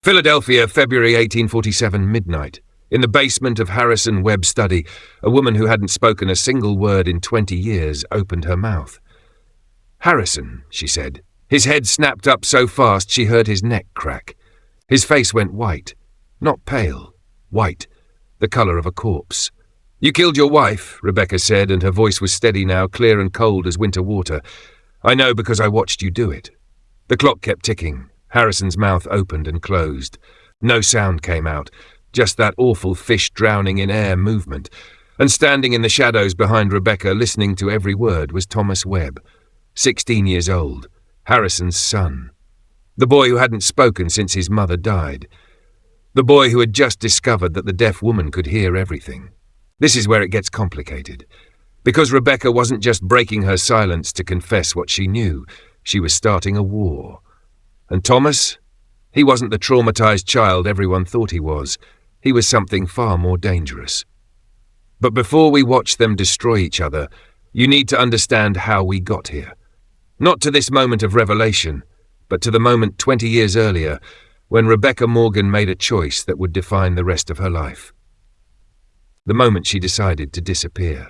Philadelphia, February 1847, midnight. In the basement of Harrison Webb's study, a woman who hadn't spoken a single word in 20 years opened her mouth. "Harrison," she said. His head snapped up so fast she heard his neck crack. His face went white. Not pale. White. The colour of a corpse. "You killed your wife," Rebecca said, and her voice was steady now, clear and cold as winter water. "I know because I watched you do it." The clock kept ticking. Harrison's mouth opened and closed. No sound came out, just that awful fish drowning in air movement. And standing in the shadows behind Rebecca, listening to every word, was Thomas Webb, 16 years old, Harrison's son. The boy who hadn't spoken since his mother died. The boy who had just discovered that the deaf woman could hear everything. This is where it gets complicated. Because Rebecca wasn't just breaking her silence to confess what she knew, she was starting a war. And Thomas? He wasn't the traumatized child everyone thought he was. He was something far more dangerous. But before we watch them destroy each other, you need to understand how we got here. Not to this moment of revelation, but to the moment 20 years earlier, when Rebecca Morgan made a choice that would define the rest of her life. The moment she decided to disappear.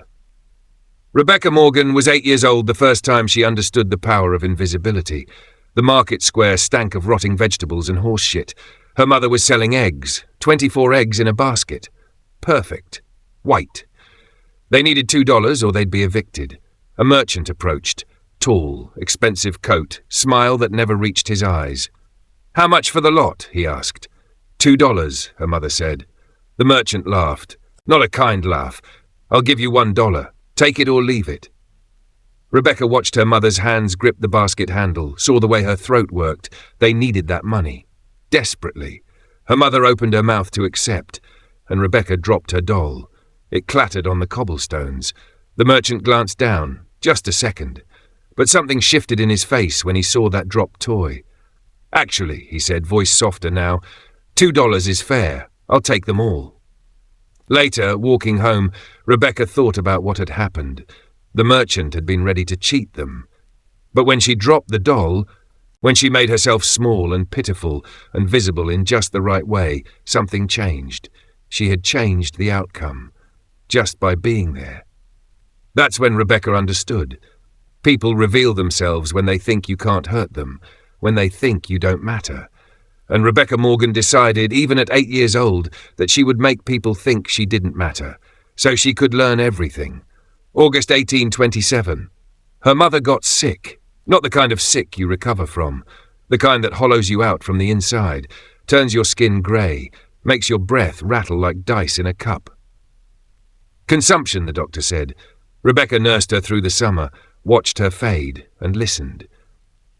Rebecca Morgan was 8 years old the first time she understood the power of invisibility. The market square stank of rotting vegetables and horse shit. Her mother was selling eggs, 24 eggs in a basket. Perfect. White. They needed $2 or they'd be evicted. A merchant approached. Tall, expensive coat, smile that never reached his eyes. "How much for the lot?" he asked. $2, her mother said. The merchant laughed. Not a kind laugh. "I'll give you $1. Take it or leave it." Rebecca watched her mother's hands grip the basket handle, saw the way her throat worked. They needed that money. Desperately. Her mother opened her mouth to accept, and Rebecca dropped her doll. It clattered on the cobblestones. The merchant glanced down, just a second. But something shifted in his face when he saw that dropped toy. "Actually," he said, voice softer now, $2 is fair. I'll take them all." Later, walking home, Rebecca thought about what had happened. The merchant had been ready to cheat them. But when she dropped the doll, when she made herself small and pitiful and visible in just the right way, something changed. She had changed the outcome, just by being there. That's when Rebecca understood. People reveal themselves when they think you can't hurt them, when they think you don't matter. And Rebecca Morgan decided, even at 8 years old, that she would make people think she didn't matter, so she could learn everything. August 1827. Her mother got sick. Not the kind of sick you recover from. The kind that hollows you out from the inside, turns your skin grey, makes your breath rattle like dice in a cup. Consumption, the doctor said. Rebecca nursed her through the summer, watched her fade, and listened.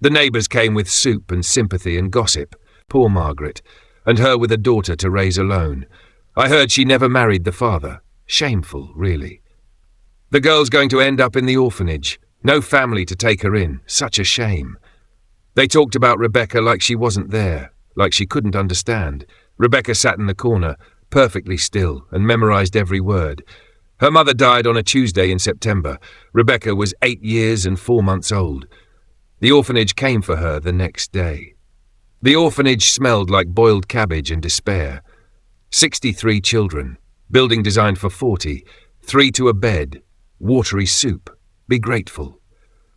The neighbours came with soup and sympathy and gossip. Poor Margaret, and her with a daughter to raise alone. I heard she never married the father. Shameful, really. The girl's going to end up in the orphanage. No family to take her in. Such a shame. They talked about Rebecca like she wasn't there, like she couldn't understand. Rebecca sat in the corner, perfectly still, and memorized every word. Her mother died on a Tuesday in September. Rebecca was 8 years and 4 months old. The orphanage came for her the next day. The orphanage smelled like boiled cabbage and despair. 63 children, building designed for 40, 3 to a bed, watery soup. Be grateful.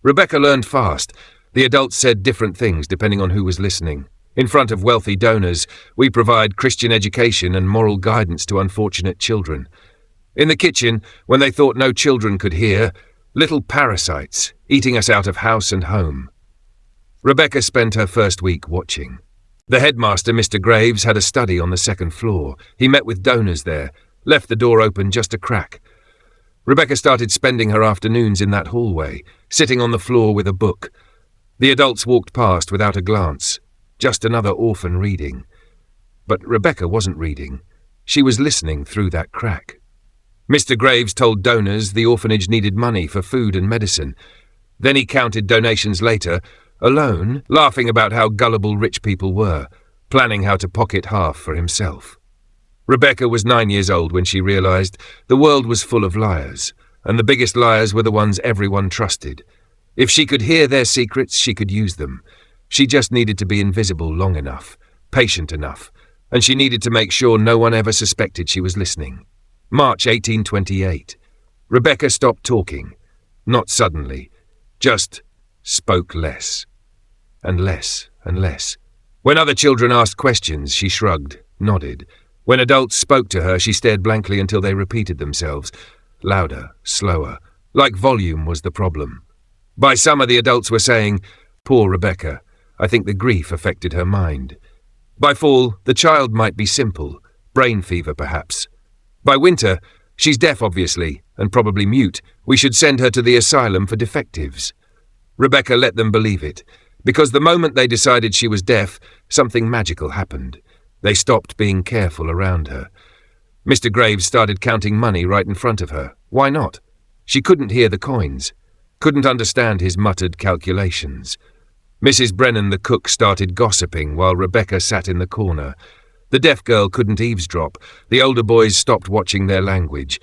Rebecca learned fast. The adults said different things depending on who was listening. In front of wealthy donors, we provide Christian education and moral guidance to unfortunate children. In the kitchen, when they thought no children could hear, little parasites, eating us out of house and home. Rebecca spent her first week watching. The headmaster, Mr. Graves, had a study on the second floor. He met with donors there, left the door open just a crack. Rebecca started spending her afternoons in that hallway, sitting on the floor with a book. The adults walked past without a glance. Just another orphan reading. But Rebecca wasn't reading. She was listening through that crack. Mr. Graves told donors the orphanage needed money for food and medicine. Then he counted donations later, alone, laughing about how gullible rich people were, planning how to pocket half for himself. Rebecca was 9 years old when she realized the world was full of liars, and the biggest liars were the ones everyone trusted. If she could hear their secrets, she could use them. She just needed to be invisible long enough. patient enough, and she needed to make sure no one ever suspected she was listening. March 1828. Rebecca stopped talking. Not suddenly, just spoke less. And less and less. When other children asked questions, she shrugged, nodded. When adults spoke to her, she stared blankly until they repeated themselves. Louder, slower. Like volume was the problem. By summer, the adults were saying, "Poor Rebecca. I think the grief affected her mind." By fall, the child might be simple. Brain fever, perhaps. By winter, "She's deaf, obviously, and probably mute. We should send her to the asylum for defectives." Rebecca let them believe it, because the moment they decided she was deaf, something magical happened. They stopped being careful around her. Mr. Graves started counting money right in front of her. Why not? She couldn't hear the coins, couldn't understand his muttered calculations. Mrs. Brennan, the cook, started gossiping while Rebecca sat in the corner. The deaf girl couldn't eavesdrop. The older boys stopped watching their language.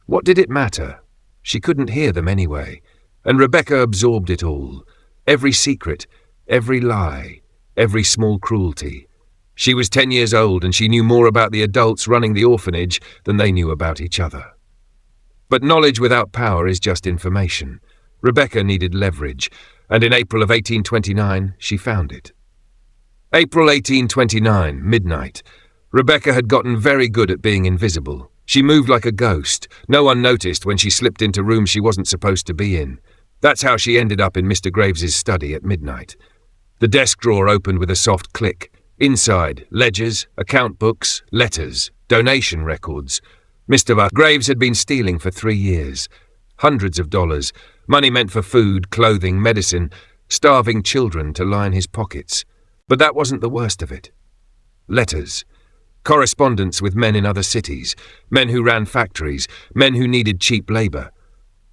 What did it matter? She couldn't hear them anyway. And Rebecca absorbed it all. Every secret, every lie, every small cruelty. She was 10 years old and she knew more about the adults running the orphanage than they knew about each other. But knowledge without power is just information. Rebecca needed leverage, and in April of 1829 she found it. April 1829, midnight. Rebecca had gotten very good at being invisible. She moved like a ghost. No one noticed when she slipped into rooms she wasn't supposed to be in. That's how she ended up in Mr. Graves's study at midnight. The desk drawer opened with a soft click. Inside, ledgers, account books, letters, donation records. Mr. Graves had been stealing for 3 years. Hundreds of dollars, money meant for food, clothing, medicine, starving children to line his pockets. But that wasn't the worst of it. Letters. Correspondence with men in other cities, men who ran factories, men who needed cheap labor.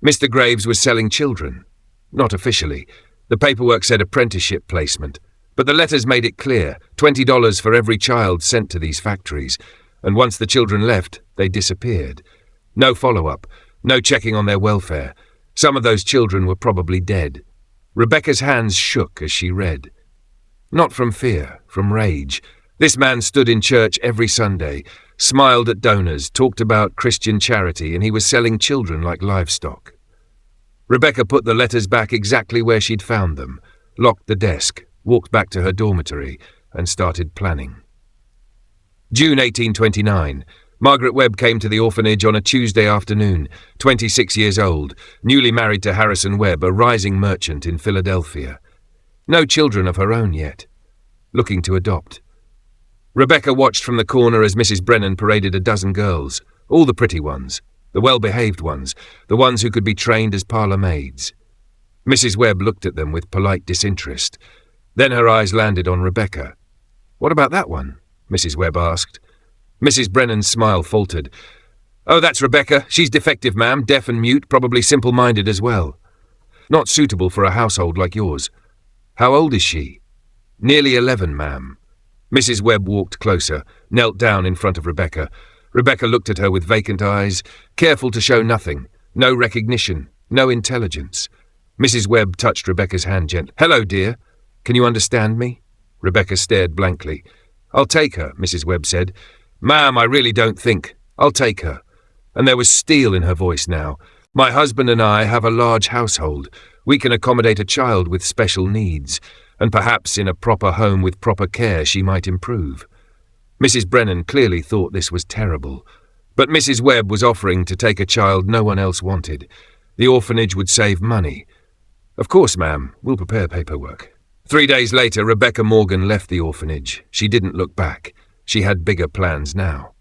Mr. Graves was selling children. Not officially. The paperwork said apprenticeship placement. But the letters made it clear, $20 for every child sent to these factories. And once the children left, they disappeared. No follow-up, no checking on their welfare. Some of those children were probably dead. Rebecca's hands shook as she read. Not from fear, from rage. This man stood in church every Sunday, smiled at donors, talked about Christian charity, and he was selling children like livestock. Rebecca put the letters back exactly where she'd found them, locked the desk, walked back to her dormitory, and started planning. June 1829. Margaret Webb came to the orphanage on a Tuesday afternoon, 26 years old, newly married to Harrison Webb, a rising merchant in Philadelphia. No children of her own yet. Looking to adopt. Rebecca watched from the corner as Mrs. Brennan paraded a dozen girls, all the pretty ones, the well-behaved ones, the ones who could be trained as parlour maids. Mrs. Webb looked at them with polite disinterest. Then her eyes landed on Rebecca. "What about that one?" Mrs. Webb asked. Mrs. Brennan's smile faltered. "Oh, that's Rebecca. She's defective, ma'am, deaf and mute, probably simple-minded as well. Not suitable for a household like yours. How old is she?" "Nearly 11, ma'am." Mrs. Webb walked closer, knelt down in front of Rebecca. Rebecca looked at her with vacant eyes, careful to show nothing, no recognition, no intelligence. Mrs. Webb touched Rebecca's hand gently. "Hello, dear. Can you understand me?" Rebecca stared blankly. "I'll take her," Mrs. Webb said. "Ma'am, I really don't think. I'll take her." And there was steel in her voice now. "My husband and I have a large household. We can accommodate a child with special needs, and perhaps in a proper home with proper care she might improve." Mrs. Brennan clearly thought this was terrible. But Mrs. Webb was offering to take a child no one else wanted. The orphanage would save money. "Of course, ma'am. We'll prepare paperwork." 3 days later, Rebecca Morgan left the orphanage. She didn't look back. She had bigger plans now.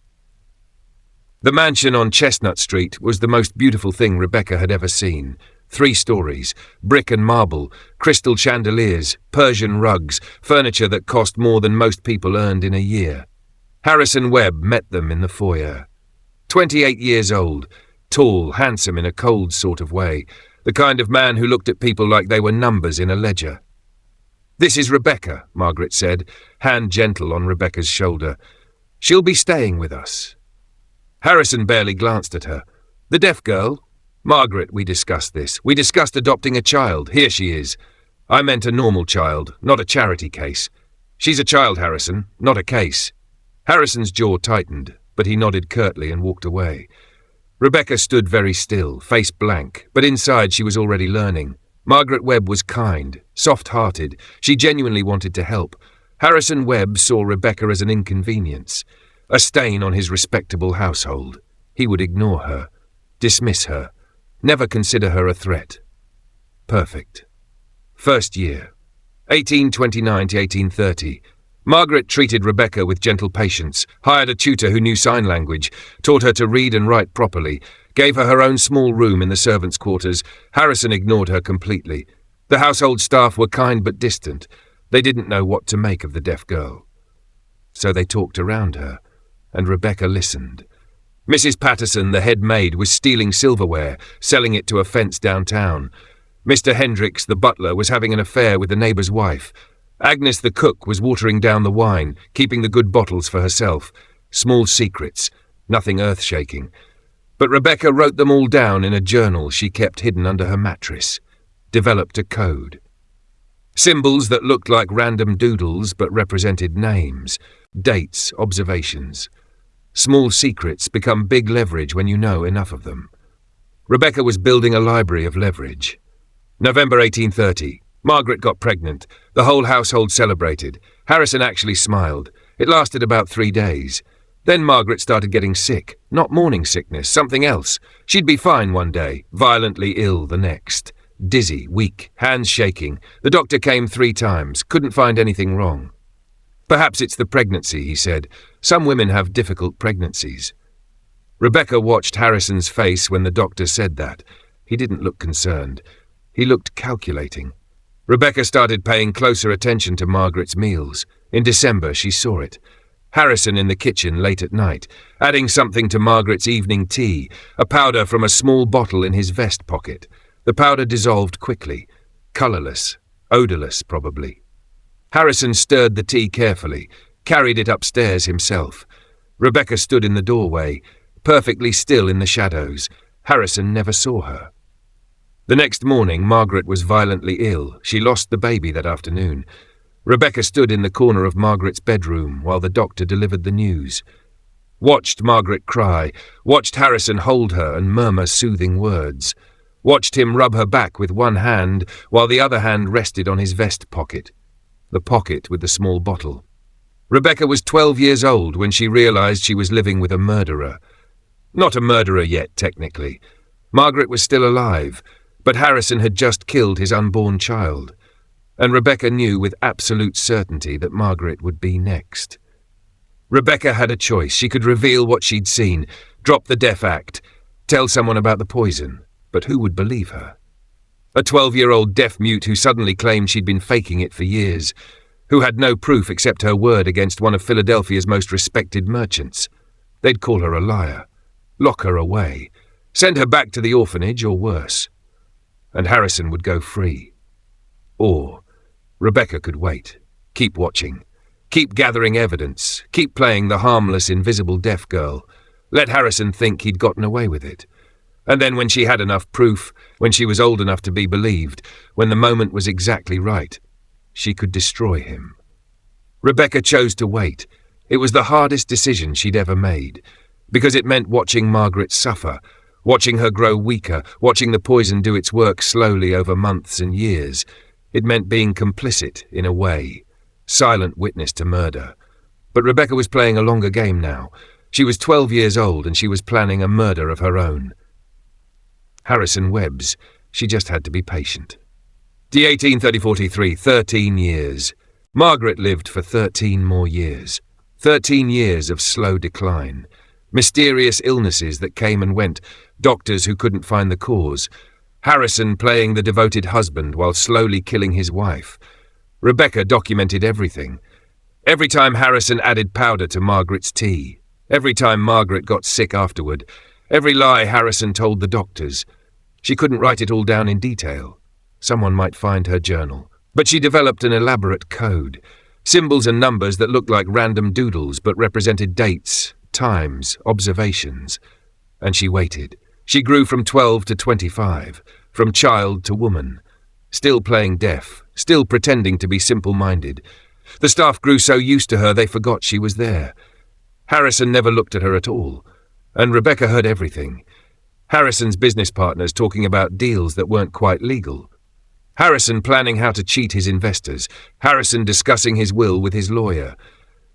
The mansion on Chestnut Street was the most beautiful thing Rebecca had ever seen. 3 stories, brick and marble, crystal chandeliers, Persian rugs, furniture that cost more than most people earned in a year. Harrison Webb met them in the foyer. 28 years old, tall, handsome in a cold sort of way, the kind of man who looked at people like they were numbers in a ledger. "This is Rebecca," Margaret said, hand gentle on Rebecca's shoulder. "She'll be staying with us." Harrison barely glanced at her. "The deaf girl?" "Margaret, we discussed this. We discussed adopting a child. Here she is. I meant a normal child, not a charity case. She's a child, Harrison, not a case. Harrison's jaw tightened, but he nodded curtly and walked away. Rebecca stood very still, face blank, but inside she was already learning. Margaret Webb was kind, soft-hearted. She genuinely wanted to help. Harrison Webb saw Rebecca as an inconvenience, a stain on his respectable household. He would ignore her, dismiss her, never consider her a threat. Perfect. First year, 1829 to 1830. Margaret treated Rebecca with gentle patience, hired a tutor who knew sign language, taught her to read and write properly, gave her her own small room in the servants' quarters. Harrison ignored her completely. The household staff were kind but distant. They didn't know what to make of the deaf girl. So they talked around her, and Rebecca listened. Mrs. Patterson, the head maid, was stealing silverware, selling it to a fence downtown. Mr. Hendricks, the butler, was having an affair with the neighbour's wife. Agnes, the cook, was watering down the wine, keeping the good bottles for herself. Small secrets, nothing earth-shaking. But Rebecca wrote them all down in a journal she kept hidden under her mattress. Developed a code. Symbols that looked like random doodles but represented names, dates, observations. Small secrets become big leverage when you know enough of them. Rebecca was building a library of leverage. November 1830. Margaret got pregnant. The whole household celebrated. Harrison actually smiled. It lasted about 3 days. Then Margaret started getting sick. Not morning sickness, something else. She'd be fine one day, violently ill the next. Dizzy, weak, hands shaking. The doctor came 3 times, couldn't find anything wrong. Perhaps it's the pregnancy, he said. Some women have difficult pregnancies. Rebecca watched Harrison's face when the doctor said that. He didn't look concerned. He looked calculating. Rebecca started paying closer attention to Margaret's meals. In December, she saw it. Harrison in the kitchen late at night, adding something to Margaret's evening tea, a powder from a small bottle in his vest pocket. The powder dissolved quickly, colourless, odourless probably. Harrison stirred the tea carefully, carried it upstairs himself. Rebecca stood in the doorway, perfectly still in the shadows. Harrison never saw her. The next morning, Margaret was violently ill. She lost the baby that afternoon. Rebecca stood in the corner of Margaret's bedroom while the doctor delivered the news. Watched Margaret cry, watched Harrison hold her and murmur soothing words. Watched him rub her back with one hand while the other hand rested on his vest pocket. The pocket with the small bottle. Rebecca was 12 years old when she realized she was living with a murderer. Not a murderer yet, technically. Margaret was still alive, but Harrison had just killed his unborn child, and Rebecca knew with absolute certainty that Margaret would be next. Rebecca had a choice. She could reveal what she'd seen, drop the deaf act, tell someone about the poison, but who would believe her? A 12-year-old deaf-mute who suddenly claimed she'd been faking it for years, who had no proof except her word against one of Philadelphia's most respected merchants. They'd call her a liar, lock her away, send her back to the orphanage or worse. And Harrison would go free. Or Rebecca could wait, keep watching, keep gathering evidence, keep playing the harmless, invisible deaf girl, let Harrison think he'd gotten away with it. And then when she had enough proof, when she was old enough to be believed, when the moment was exactly right, she could destroy him. Rebecca chose to wait. It was the hardest decision she'd ever made, because it meant watching Margaret suffer, watching her grow weaker, watching the poison do its work slowly over months and years. It meant being complicit, in a way, silent witness to murder. But Rebecca was playing a longer game now. She was 12 years old and she was planning a murder of her own. Harrison Webb's. She just had to be patient. The 1830-43, 13 years. Margaret lived for 13 more years. 13 years of slow decline. Mysterious illnesses that came and went, doctors who couldn't find the cause. Harrison playing the devoted husband while slowly killing his wife. Rebecca documented everything. Every time Harrison added powder to Margaret's tea. Every time Margaret got sick afterward. Every lie Harrison told the doctors. She couldn't write it all down in detail. Someone might find her journal. But she developed an elaborate code. Symbols and numbers that looked like random doodles but represented dates, times, observations. And she waited. She grew from 12 to 25, from child to woman, still playing deaf, still pretending to be simple-minded. The staff grew so used to her they forgot she was there. Harrison never looked at her at all, and Rebecca heard everything. Harrison's business partners talking about deals that weren't quite legal. Harrison planning how to cheat his investors. Harrison discussing his will with his lawyer.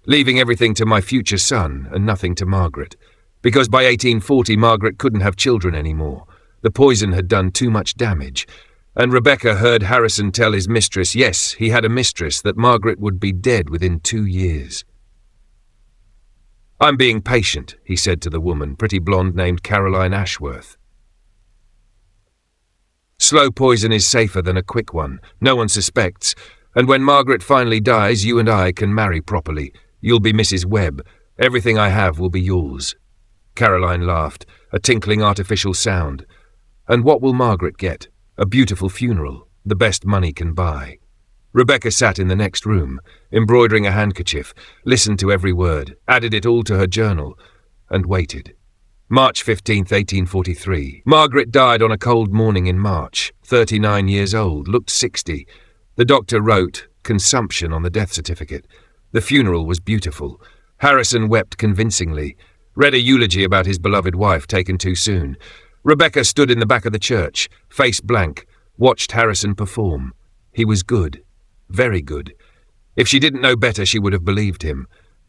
Leaving everything to my future son and nothing to Margaret. Because by 1840 Margaret couldn't have children anymore. The poison had done too much damage. And Rebecca heard Harrison tell his mistress, yes, he had a mistress, that Margaret would be dead within 2 years. "I'm being patient," he said to the woman, pretty blonde named Caroline Ashworth. "Slow poison is safer than a quick one. No one suspects. And when Margaret finally dies, you and I can marry properly. You'll be Mrs. Webb. Everything I have will be yours." Caroline laughed, a tinkling artificial sound. "And what will Margaret get? A beautiful funeral, the best money can buy." Rebecca sat in the next room, embroidering a handkerchief, listened to every word, added it all to her journal, and waited. March 15th, 1843. Margaret died on a cold morning in March, 39 years old, looked 60. The doctor wrote, consumption on the death certificate. The funeral was beautiful. Harrison wept convincingly, read a eulogy about his beloved wife taken too soon. Rebecca stood in the back of the church, face blank, watched Harrison perform. He was good. Very good. If she didn't know better, she would have believed him.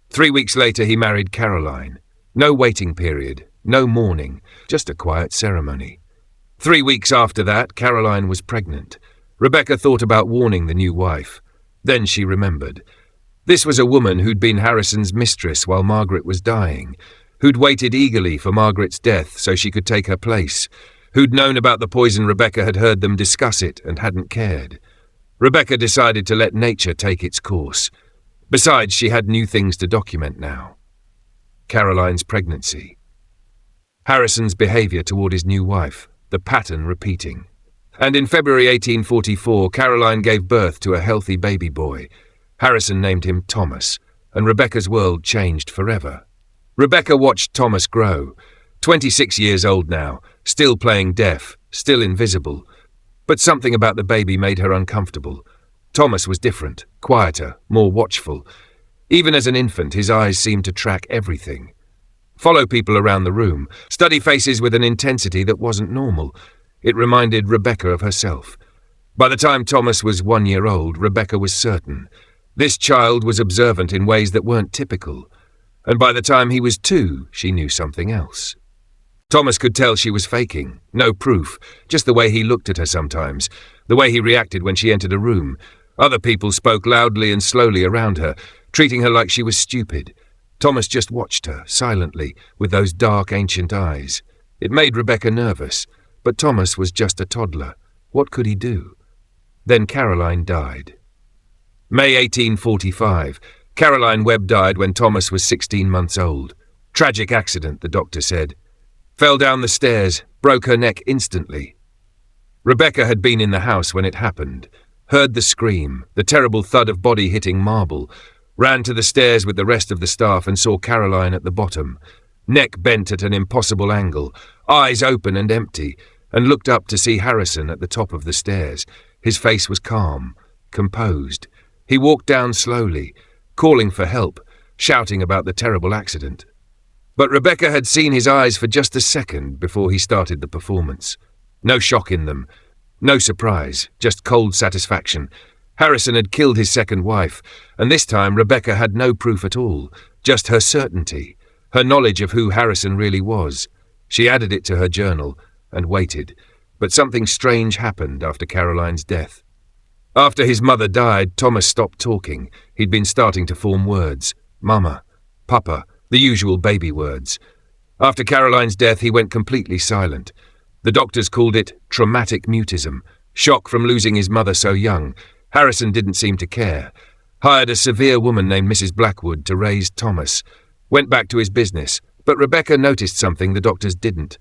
3 weeks later, he married Caroline. No waiting period, no mourning, just a quiet ceremony. 3 weeks after that, Caroline was pregnant. Rebecca thought about warning the new wife. Then she remembered. This was a woman who'd been Harrison's mistress while Margaret was dying, who'd waited eagerly for Margaret's death so she could take her place, who'd known about the poison. Rebecca had heard them discuss it and hadn't cared. Rebecca decided to let nature take its course. Besides, she had new things to document now. Caroline's pregnancy. Harrison's behaviour toward his new wife, the pattern repeating. And in February 1844, Caroline gave birth to a healthy baby boy. Harrison named him Thomas, and Rebecca's world changed forever. Rebecca watched Thomas grow. 26 years old now, still playing deaf, still invisible. But something about the baby made her uncomfortable. Thomas was different, quieter, more watchful. Even as an infant, his eyes seemed to track everything. Follow people around the room, study faces with an intensity that wasn't normal. It reminded Rebecca of herself. By the time Thomas was 1 year old, Rebecca was certain. This child was observant in ways that weren't typical. And by the time he was 2, she knew something else. Thomas could tell she was faking. No proof, just the way he looked at her sometimes, the way he reacted when she entered a room. Other people spoke loudly and slowly around her, treating her like she was stupid. Thomas just watched her, silently, with those dark, ancient eyes. It made Rebecca nervous, but Thomas was just a toddler. What could he do? Then Caroline died. May 1845. Caroline Webb died when Thomas was 16 months old. Tragic accident, the doctor said. Fell down the stairs, broke her neck instantly. Rebecca had been in the house when it happened, heard the scream, the terrible thud of body hitting marble, ran to the stairs with the rest of the staff and saw Caroline at the bottom, neck bent at an impossible angle, eyes open and empty, and looked up to see Harrison at the top of the stairs. His face was calm, composed. He walked down slowly, calling for help, shouting about the terrible accident. But Rebecca had seen his eyes for just a second before he started the performance. No shock in them, no surprise, just cold satisfaction. Harrison had killed his second wife, and this time Rebecca had no proof at all, just her certainty, her knowledge of who Harrison really was. She added it to her journal and waited, but something strange happened after Caroline's death. After his mother died, Thomas stopped talking. He'd been starting to form words. Mama, Papa, the usual baby words. After Caroline's death, he went completely silent. The doctors called it traumatic mutism, shock from losing his mother so young. Harrison didn't seem to care. Hired a severe woman named Mrs. Blackwood to raise Thomas. Went back to his business, but Rebecca noticed something the doctors didn't.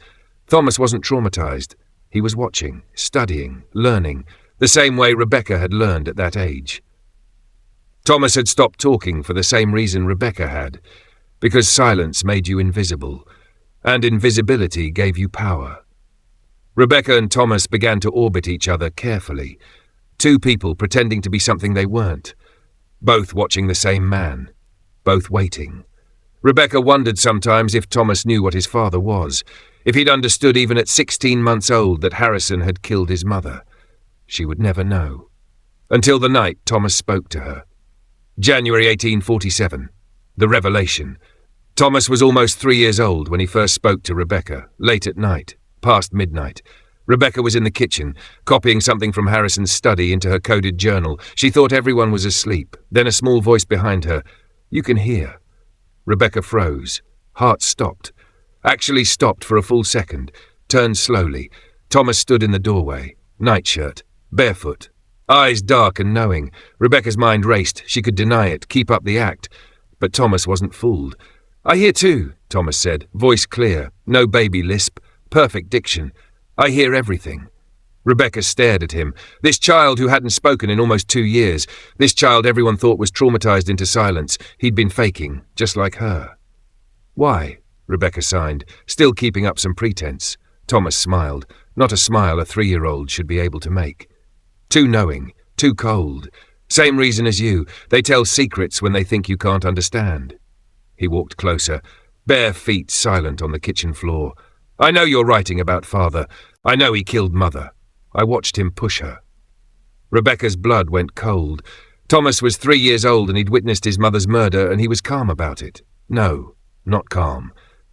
Thomas wasn't traumatized. He was watching, studying, learning, the same way Rebecca had learned at that age. Thomas had stopped talking for the same reason Rebecca had, because silence made you invisible, and invisibility gave you power. Rebecca and Thomas began to orbit each other carefully, two people pretending to be something they weren't. both watching the same man, both waiting. Rebecca wondered sometimes if Thomas knew what his father was, if he'd understood even at 16 months old that Harrison had killed his mother. She would never know. Until the night Thomas spoke to her. January 1847. The revelation. Thomas was almost 3 years old when he first spoke to Rebecca, late at night, past midnight. Rebecca was in the kitchen, copying something from Harrison's study into her coded journal. She thought everyone was asleep. Then a small voice behind her. "You can hear." Rebecca froze. Heart stopped. Actually stopped for a full second. Turned slowly. Thomas stood in the doorway. Nightshirt. Barefoot. Eyes dark and knowing. Rebecca's mind raced. She could deny it, keep up the act. But Thomas wasn't fooled. "I hear too," Thomas said, voice clear, no baby lisp, perfect diction. "I hear everything." Rebecca stared at him. This child who hadn't spoken in almost 2 years. This child everyone thought was traumatized into silence. He'd been faking, just like her. "Why?" Rebecca signed, still keeping up some pretense. Thomas smiled. Not a smile a 3-year-old should be able to make. "Too knowing, too cold. Same reason as you. They tell secrets when they think you can't understand." He walked closer, bare feet silent on the kitchen floor. "I know you're writing about father. I know he killed mother. I watched him push her." Rebecca's blood went cold. Thomas was 3 years old and he'd witnessed his mother's murder, and he was calm about it. No, not calm.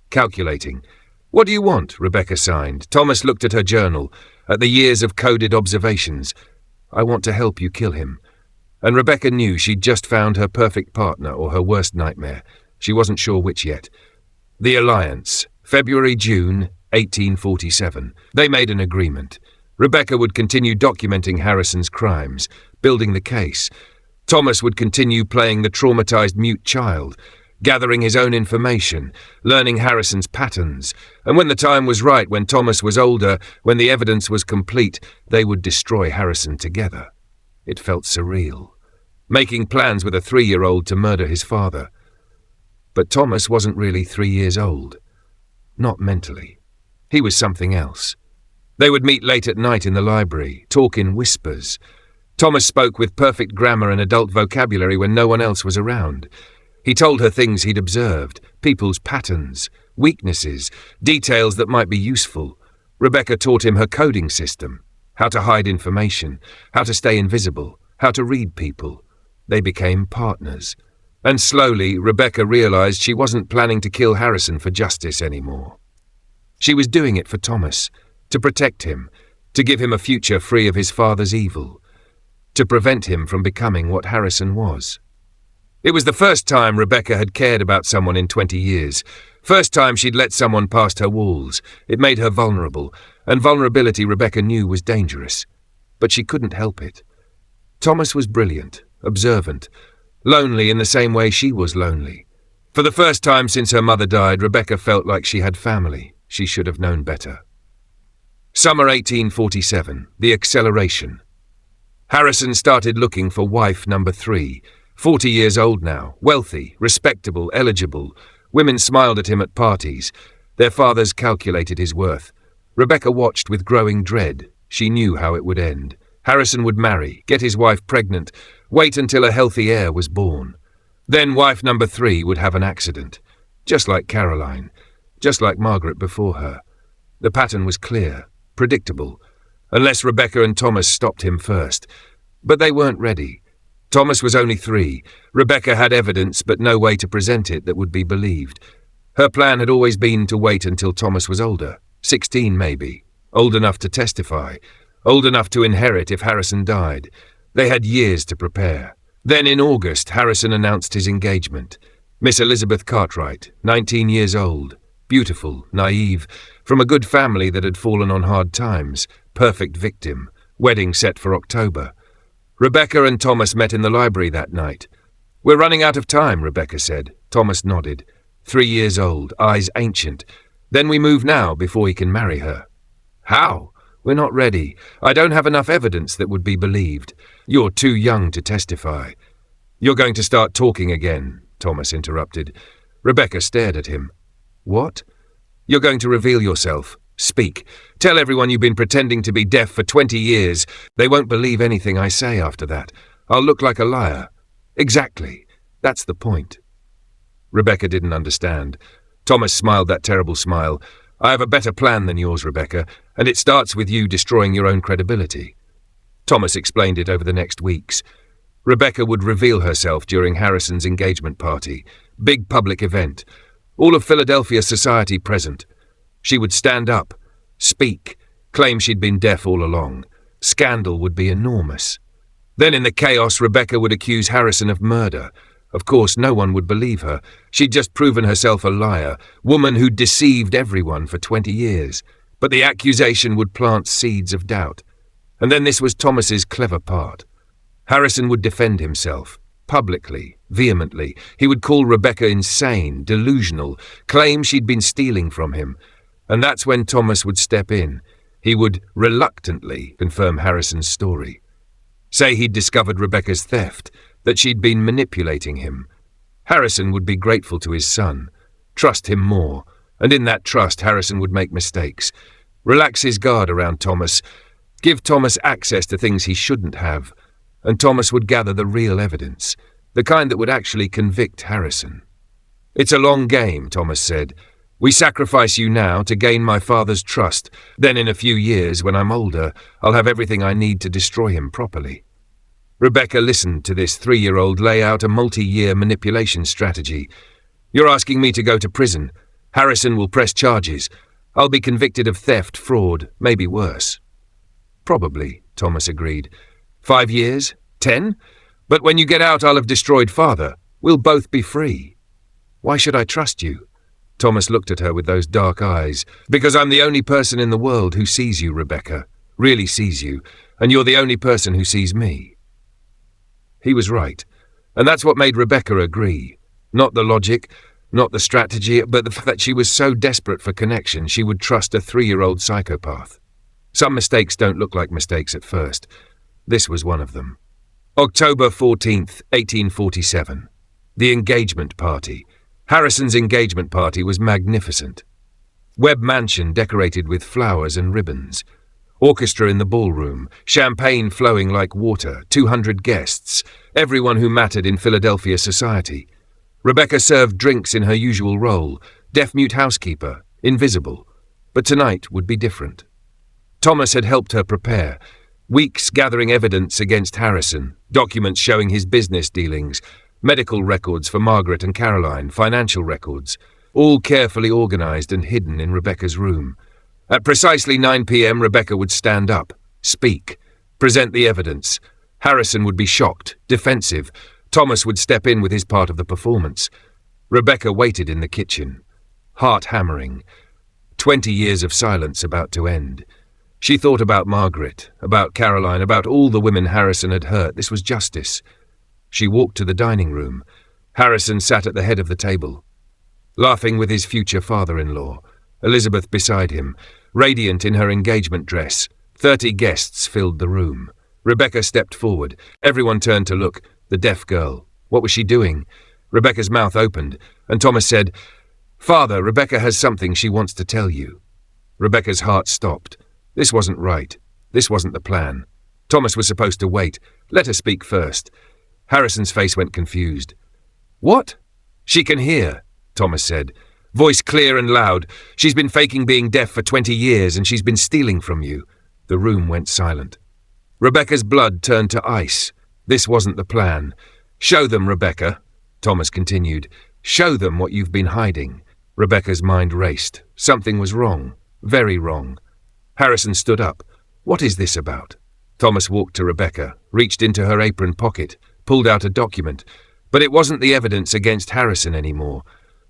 Calculating. "What do you want?" Rebecca signed. Thomas looked at her journal, at the years of coded observations. "I want to help you kill him." And Rebecca knew she'd just found her perfect partner or her worst nightmare. She wasn't sure which yet. The Alliance. February-June 1847. They made an agreement. Rebecca would continue documenting Harrison's crimes, building the case. Thomas would continue playing the traumatized mute child, gathering his own information, learning Harrison's patterns. And when the time was right, when Thomas was older, when the evidence was complete, they would destroy Harrison together. It felt surreal. Making plans with a 3-year-old to murder his father. But Thomas wasn't really 3 years old. Not mentally. He was something else. They would meet late at night in the library, talk in whispers. Thomas spoke with perfect grammar and adult vocabulary when no one else was around. He told her things he'd observed, people's patterns, weaknesses, details that might be useful. Rebecca taught him her coding system, how to hide information, how to stay invisible, how to read people. They became partners. And slowly, Rebecca realized she wasn't planning to kill Harrison for justice anymore. She was doing it for Thomas, to protect him, to give him a future free of his father's evil, to prevent him from becoming what Harrison was. It was the first time Rebecca had cared about someone in 20 years. First time she'd let someone past her walls. It made her vulnerable, and vulnerability Rebecca knew was dangerous. But she couldn't help it. Thomas was brilliant, observant, lonely in the same way she was lonely. For the first time since her mother died, Rebecca felt like she had family. She should have known better. Summer 1847, the acceleration. Harrison started looking for wife number 3, 40 years old now, wealthy, respectable, eligible. Women smiled at him at parties. Their fathers calculated his worth. Rebecca watched with growing dread. She knew how it would end. Harrison would marry, get his wife pregnant, wait until a healthy heir was born. Then wife number 3 would have an accident. Just like Caroline, just like Margaret before her. The pattern was clear, predictable, unless Rebecca and Thomas stopped him first. But they weren't ready. Thomas was only 3. Rebecca had evidence but no way to present it that would be believed. Her plan had always been to wait until Thomas was older, 16 maybe, old enough to testify, old enough to inherit if Harrison died. They had years to prepare. Then in August, Harrison announced his engagement. Miss Elizabeth Cartwright, 19 years old, beautiful, naive, from a good family that had fallen on hard times, perfect victim, wedding set for October. Rebecca and Thomas met in the library that night. "We're running out of time," Rebecca said. Thomas nodded. 3 years old, eyes ancient. "Then we move now before he can marry her." "How?" "We're not ready. I don't have enough evidence that would be believed. You're too young to testify." "You're going to start talking again," Thomas interrupted. Rebecca stared at him. "What?" "You're going to reveal yourself. Speak. Tell everyone you've been pretending to be deaf for 20 years. They won't believe anything I say after that. I'll look like a liar." Exactly. That's the point. Rebecca didn't understand. Thomas smiled that terrible smile. I have a better plan than yours, Rebecca, and it starts with you destroying your own credibility. Thomas explained it over the next weeks. Rebecca would reveal herself during Harrison's engagement party. Big public event. All of Philadelphia society present. She would stand up, speak, claim she'd been deaf all along. Scandal would be enormous. Then in the chaos, Rebecca would accuse Harrison of murder. Of course, no one would believe her. She'd just proven herself a liar, woman who'd deceived everyone for 20 years. But the accusation would plant seeds of doubt. And then this was Thomas's clever part. Harrison would defend himself, publicly, vehemently. He would call Rebecca insane, delusional, claim she'd been stealing from him. And that's when Thomas would step in. He would reluctantly confirm Harrison's story. Say he'd discovered Rebecca's theft, that she'd been manipulating him. Harrison would be grateful to his son, trust him more, and in that trust Harrison would make mistakes, relax his guard around Thomas, give Thomas access to things he shouldn't have, and Thomas would gather the real evidence, the kind that would actually convict Harrison. It's a long game, Thomas said. We sacrifice you now to gain my father's trust. Then in a few years, when I'm older, I'll have everything I need to destroy him properly. Rebecca listened to this 3-year-old lay out a multi-year manipulation strategy. You're asking me to go to prison. Harrison will press charges. I'll be convicted of theft, fraud, maybe worse. Probably, Thomas agreed. 5 years? 10? But when you get out, I'll have destroyed father. We'll both be free. Why should I trust you? Thomas looked at her with those dark eyes. Because I'm the only person in the world who sees you, Rebecca. Really sees you. And you're the only person who sees me. He was right. And that's what made Rebecca agree. Not the logic, not the strategy, but the fact that she was so desperate for connection she would trust a 3-year-old psychopath. Some mistakes don't look like mistakes at first. This was one of them. October 14th, 1847. The engagement party. Harrison's engagement party was magnificent. Webb Mansion decorated with flowers and ribbons. Orchestra in the ballroom, champagne flowing like water, 200 guests, everyone who mattered in Philadelphia society. Rebecca served drinks in her usual role, deaf-mute housekeeper, invisible. But tonight would be different. Thomas had helped her prepare. Weeks gathering evidence against Harrison, documents showing his business dealings, medical records for Margaret and Caroline, financial records, all carefully organized and hidden in Rebecca's room. At precisely 9 p.m., Rebecca would stand up, speak, present the evidence. Harrison would be shocked, defensive. Thomas would step in with his part of the performance. Rebecca waited in the kitchen, heart hammering. 20 years of silence about to end. She thought about Margaret, about Caroline, about all the women Harrison had hurt. This was justice. She walked to the dining room. Harrison sat at the head of the table, laughing with his future father-in-law. Elizabeth beside him, radiant in her engagement dress. 30 guests filled the room. Rebecca stepped forward. Everyone turned to look. The deaf girl. What was she doing? Rebecca's mouth opened, and Thomas said, "Father, Rebecca has something she wants to tell you." Rebecca's heart stopped. This wasn't right. This wasn't the plan. Thomas was supposed to wait. Let her speak first. Harrison's face went confused. "What?" "She can hear," Thomas said. Voice clear and loud. "She's been faking being deaf for 20 years and she's been stealing from you." The room went silent. Rebecca's blood turned to ice. This wasn't the plan. "Show them, Rebecca," Thomas continued. "Show them what you've been hiding." Rebecca's mind raced. Something was wrong. Very wrong. Harrison stood up. "What is this about?" Thomas walked to Rebecca, reached into her apron pocket, pulled out a document. But it wasn't the evidence against Harrison anymore.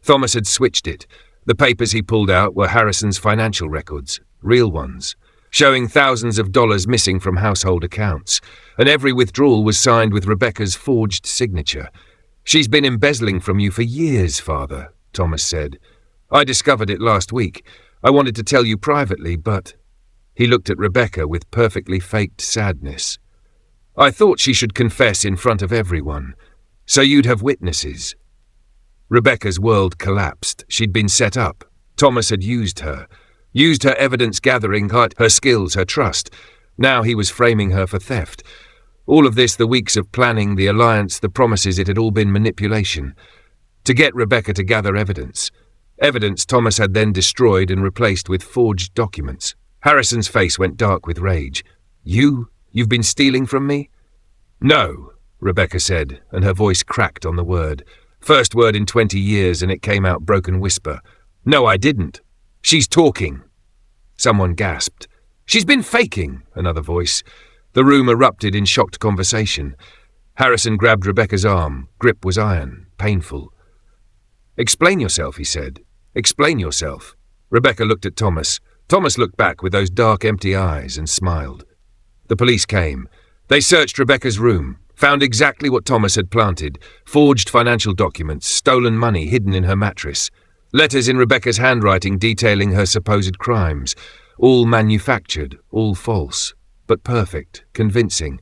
Thomas had switched it. The papers he pulled out were Harrison's financial records, real ones, showing thousands of dollars missing from household accounts, and every withdrawal was signed with Rebecca's forged signature. "She's been embezzling from you for years, Father," Thomas said. "I discovered it last week. I wanted to tell you privately, but—" He looked at Rebecca with perfectly faked sadness. "I thought she should confess in front of everyone, so you'd have witnesses." Rebecca's world collapsed. She'd been set up. Thomas had used her evidence-gathering, her skills, her trust. Now he was framing her for theft. All of this, the weeks of planning, the alliance, the promises, it had all been manipulation. To get Rebecca to gather evidence. Evidence Thomas had then destroyed and replaced with forged documents. Harrison's face went dark with rage. You've been stealing from me? No, Rebecca said, and her voice cracked on the word. First word in 20 years, and it came out broken whisper. No, I didn't. She's talking. Someone gasped. She's been faking, another voice. The room erupted in shocked conversation. Harrison grabbed Rebecca's arm. Grip was iron, painful. Explain yourself, he said. Explain yourself. Rebecca looked at Thomas. Thomas looked back with those dark, empty eyes and smiled. The police came. They searched Rebecca's room, found exactly what Thomas had planted, forged financial documents, stolen money hidden in her mattress, letters in Rebecca's handwriting detailing her supposed crimes, all manufactured, all false, but perfect, convincing.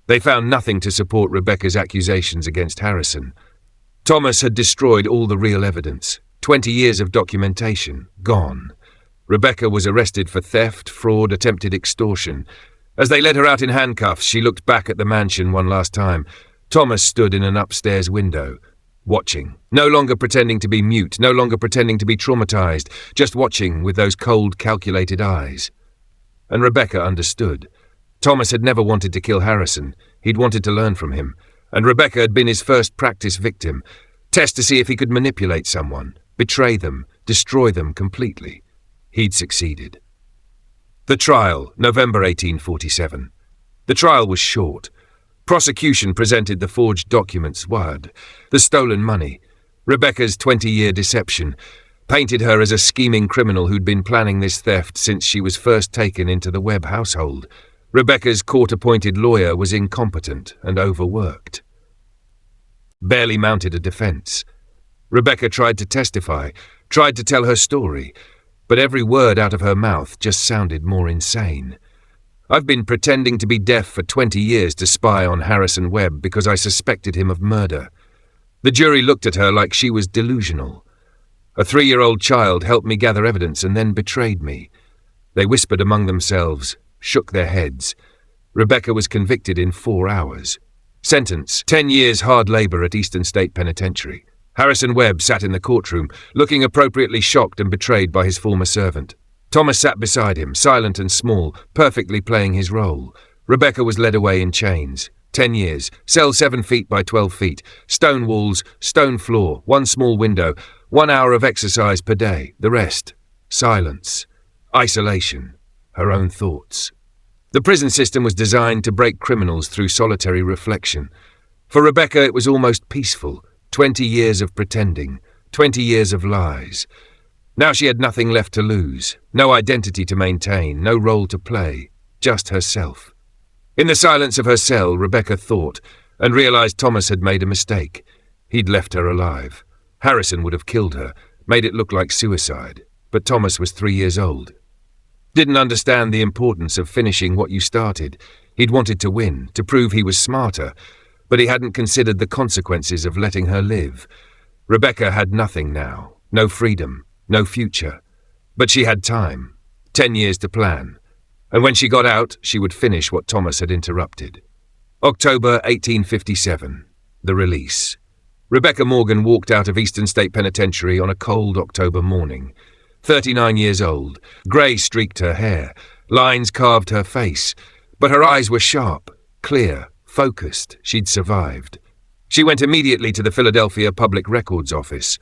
They found nothing to support Rebecca's accusations against Harrison. Thomas had destroyed all the real evidence. 20 years of documentation, gone. Rebecca was arrested for theft, fraud, attempted extortion. As they led her out in handcuffs, she looked back at the mansion one last time. Thomas stood in an upstairs window, watching, no longer pretending to be mute, no longer pretending to be traumatized, just watching with those cold, calculated eyes. And Rebecca understood. Thomas had never wanted to kill Harrison. He'd wanted to learn from him. And Rebecca had been his first practice victim. Test to see if he could manipulate someone, betray them, destroy them completely. He'd succeeded. The trial, November 1847. The trial was short. Prosecution presented the forged documents, the stolen money, Rebecca's 20-year deception, painted her as a scheming criminal who'd been planning this theft since she was first taken into the Webb household. Rebecca's court-appointed lawyer was incompetent and overworked. Barely mounted a defense. Rebecca tried to testify, tried to tell her story, but every word out of her mouth just sounded more insane. I've been pretending to be deaf for 20 years to spy on Harrison Webb because I suspected him of murder. The jury looked at her like she was delusional. A 3-year-old child helped me gather evidence and then betrayed me. They whispered among themselves, shook their heads. Rebecca was convicted in 4 hours. Sentence, 10 years hard labor at Eastern State Penitentiary. Harrison Webb sat in the courtroom, looking appropriately shocked and betrayed by his former servant. Thomas sat beside him, silent and small, perfectly playing his role. Rebecca was led away in chains. 10 years, cell 7 feet by 12 feet, stone walls, stone floor, 1 small window, 1 hour of exercise per day. The rest, silence, isolation, her own thoughts. The prison system was designed to break criminals through solitary reflection. For Rebecca, it was almost peaceful. 20 years of pretending, 20 years of lies. Now she had nothing left to lose, no identity to maintain, no role to play, just herself. In the silence of her cell, Rebecca thought, and realized Thomas had made a mistake. He'd left her alive. Harrison would have killed her, made it look like suicide, but Thomas was 3 years old. Didn't understand the importance of finishing what you started. He'd wanted to win, to prove he was smarter, but he hadn't considered the consequences of letting her live. Rebecca had nothing now, no freedom, no future. But she had time, 10 years to plan. And when she got out, she would finish what Thomas had interrupted. October 1857, the release. Rebecca Morgan walked out of Eastern State Penitentiary on a cold October morning. 39 years old, grey streaked her hair, lines carved her face, but her eyes were sharp, clear, focused. She'd survived. She went immediately to the Philadelphia Public Records Office.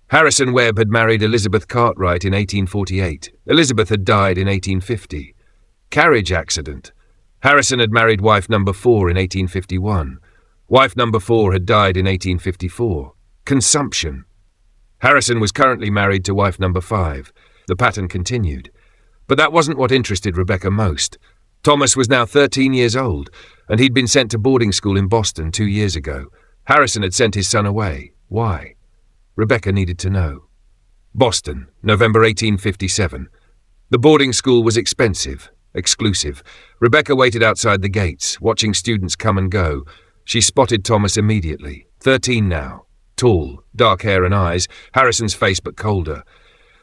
Harrison Webb had married Elizabeth Cartwright in 1848. Elizabeth had died in 1850. Carriage accident. Harrison had married wife number 4 in 1851. Wife number 4 had died in 1854. Consumption. Harrison was currently married to wife number 5. The pattern continued. But that wasn't what interested Rebecca most. Thomas was now 13 years old, and he'd been sent to boarding school in Boston 2 years ago. Harrison had sent his son away. Why? Rebecca needed to know. Boston, November 1857. The boarding school was expensive, exclusive. Rebecca waited outside the gates, watching students come and go. She spotted Thomas immediately. 13 now. Tall, dark hair and eyes, Harrison's face but colder.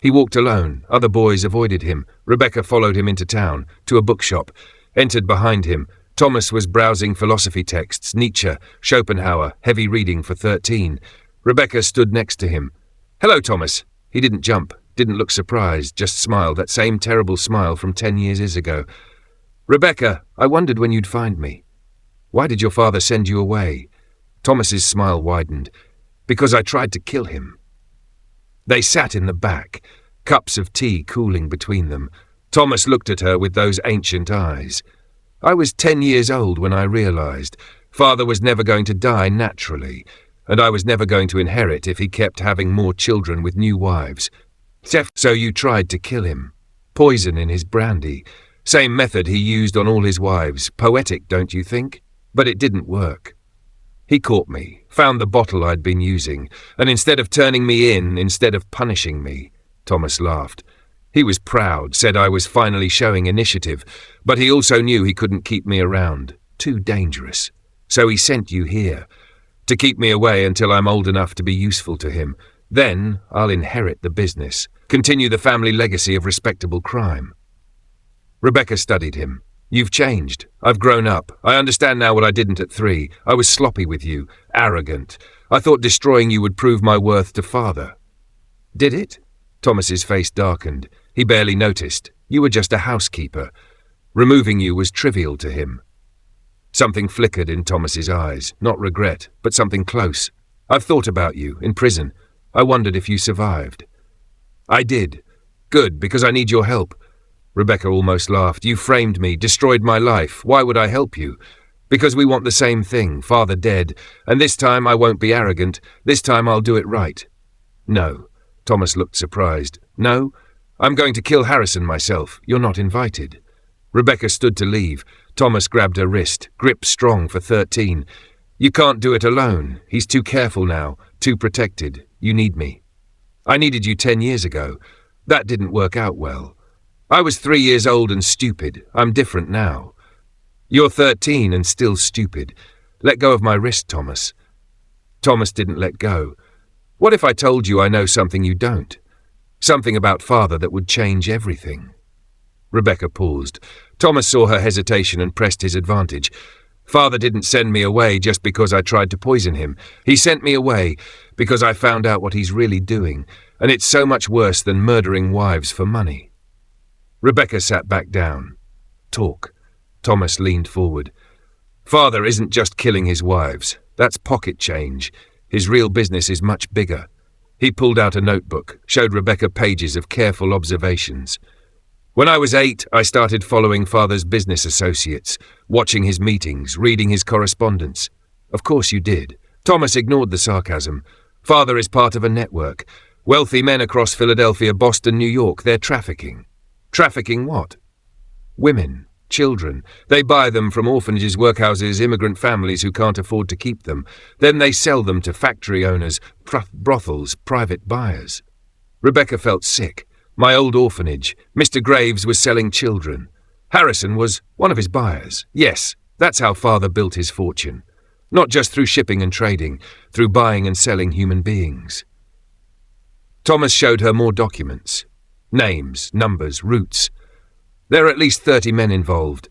He walked alone. Other boys avoided him. Rebecca followed him into town, to a bookshop, entered behind him, Thomas was browsing philosophy texts, Nietzsche, Schopenhauer, heavy reading for 13. Rebecca stood next to him. "Hello, Thomas." He didn't jump, didn't look surprised, just smiled, that same terrible smile from 10 years ago. "Rebecca, I wondered when you'd find me. Why did your father send you away?" Thomas's smile widened. "Because I tried to kill him." They sat in the back, cups of tea cooling between them. Thomas looked at her with those ancient eyes. "I was 10 years old when I realized Father was never going to die naturally, and I was never going to inherit if he kept having more children with new wives. So you tried to kill him. Poison in his brandy. Same method he used on all his wives. Poetic, don't you think? But it didn't work. He caught me, found the bottle I'd been using, and instead of turning me in, instead of punishing me," Thomas laughed. He was proud, said I was finally showing initiative, but he also knew he couldn't keep me around. Too dangerous. So he sent you here, to keep me away until I'm old enough to be useful to him. Then I'll inherit the business, continue the family legacy of respectable crime. Rebecca studied him. "You've changed. I've grown up. I understand now what I didn't at 3. I was sloppy with you, arrogant. I thought destroying you would prove my worth to Father." "Did it?" Thomas's face darkened. He barely noticed. "You were just a housekeeper. Removing you was trivial to him." Something flickered in Thomas's eyes. Not regret, but something close. "I've thought about you, in prison. I wondered if you survived." "I did. Good, because I need your help." Rebecca almost laughed. "You framed me, destroyed my life. Why would I help you? Because we want the same thing, Father dead. And this time I won't be arrogant. This time I'll do it right." "No." Thomas looked surprised. "No? I'm going to kill Harrison myself. You're not invited." Rebecca stood to leave. Thomas grabbed her wrist, grip strong for 13. "You can't do it alone. He's too careful now, too protected. You need me. I needed you 10 years ago. That didn't work out well. I was 3 years old and stupid. I'm different now. You're 13 and still stupid. Let go of my wrist, Thomas." Thomas didn't let go. "What if I told you I know something you don't? Something about Father that would change everything?" Rebecca paused. Thomas saw her hesitation and pressed his advantage. "Father didn't send me away just because I tried to poison him. He sent me away because I found out what he's really doing, and it's so much worse than murdering wives for money." Rebecca sat back down. "Talk." Thomas leaned forward. "Father isn't just killing his wives. That's pocket change. His real business is much bigger." He pulled out a notebook, showed Rebecca pages of careful observations. "When I was 8, I started following Father's business associates, watching his meetings, reading his correspondence." "Of course you did." Thomas ignored the sarcasm. "Father is part of a network. Wealthy men across Philadelphia, Boston, New York, they're trafficking." "Trafficking what?" "Women, children. They buy them from orphanages, workhouses, immigrant families who can't afford to keep them. Then they sell them to factory owners, brothels, private buyers." Rebecca felt sick. "My old orphanage. Mr. Graves was selling children. Harrison was one of his buyers. Yes, that's how Father built his fortune. Not just through shipping and trading, through buying and selling human beings." Thomas showed her more documents. Names, numbers, routes. "There are at least 30 men involved.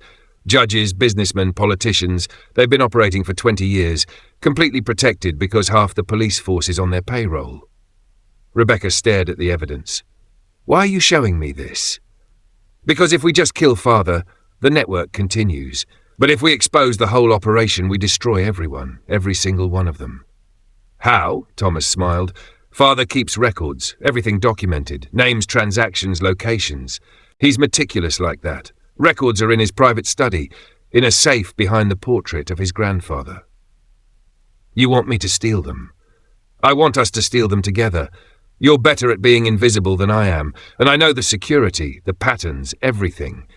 Judges, businessmen, politicians. They've been operating for 20 years, completely protected because half the police force is on their payroll." Rebecca stared at the evidence. "Why are you showing me this?" "Because if we just kill Father, the network continues. But if we expose the whole operation, we destroy everyone, every single one of them." "How?" Thomas smiled. "Father keeps records, everything documented, names, transactions, locations. He's meticulous like that. Records are in his private study, in a safe behind the portrait of his grandfather." "You want me to steal them?" "I want us to steal them together. You're better at being invisible than I am, and I know the security, the patterns, everything.